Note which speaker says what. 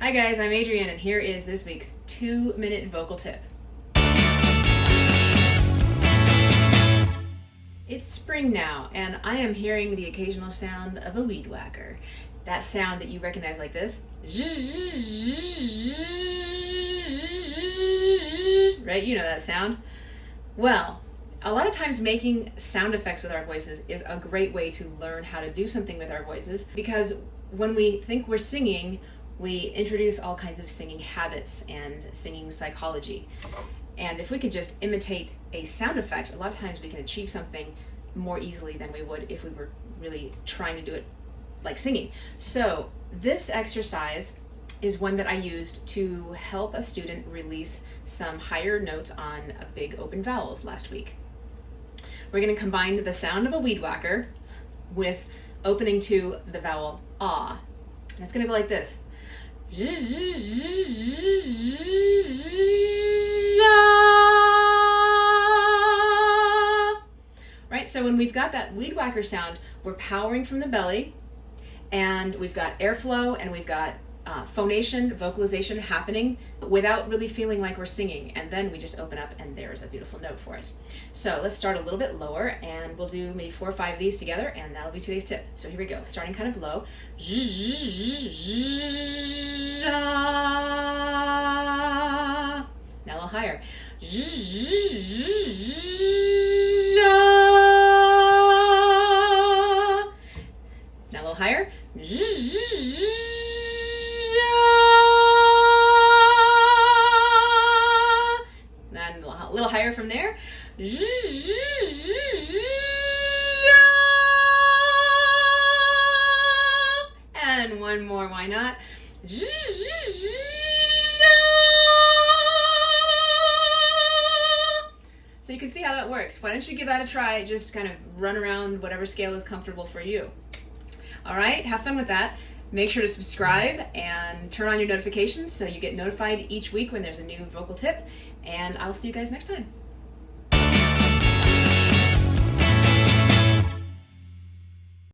Speaker 1: Hi guys, I'm Adrienne and here is this week's 2-minute vocal tip. It's spring now and I am hearing the occasional sound of a weed whacker. That sound that you recognize like this. Right? You know that sound? Well, a lot of times making sound effects with our voices is a great way to learn how to do something with our voices, because when we think we're singing, we introduce all kinds of singing habits and singing psychology. And if we could just imitate a sound effect, a lot of times we can achieve something more easily than we would if we were really trying to do it like singing. So this exercise is one that I used to help a student release some higher notes on a big open vowels last week. We're going to combine the sound of a weed whacker with opening to the vowel ah. And it's going to go like this. Right, so when we've got that weed whacker sound, we're powering from the belly, and we've got airflow, and we've got phonation, vocalization happening without really feeling like we're singing. And then we just open up and there's a beautiful note for us. So let's start a little bit lower and we'll do maybe 4 or 5 of these together, and that'll be today's tip. So here we go, starting kind of low. Now a little higher. Now a little higher. And a little higher from there. And one more, why not? So you can see how that works. Why don't you give that a try? Just kind of run around whatever scale is comfortable for you. All right, have fun with that. Make sure to subscribe and turn on your notifications so you get notified each week when there's a new vocal tip. And I'll see you guys next time.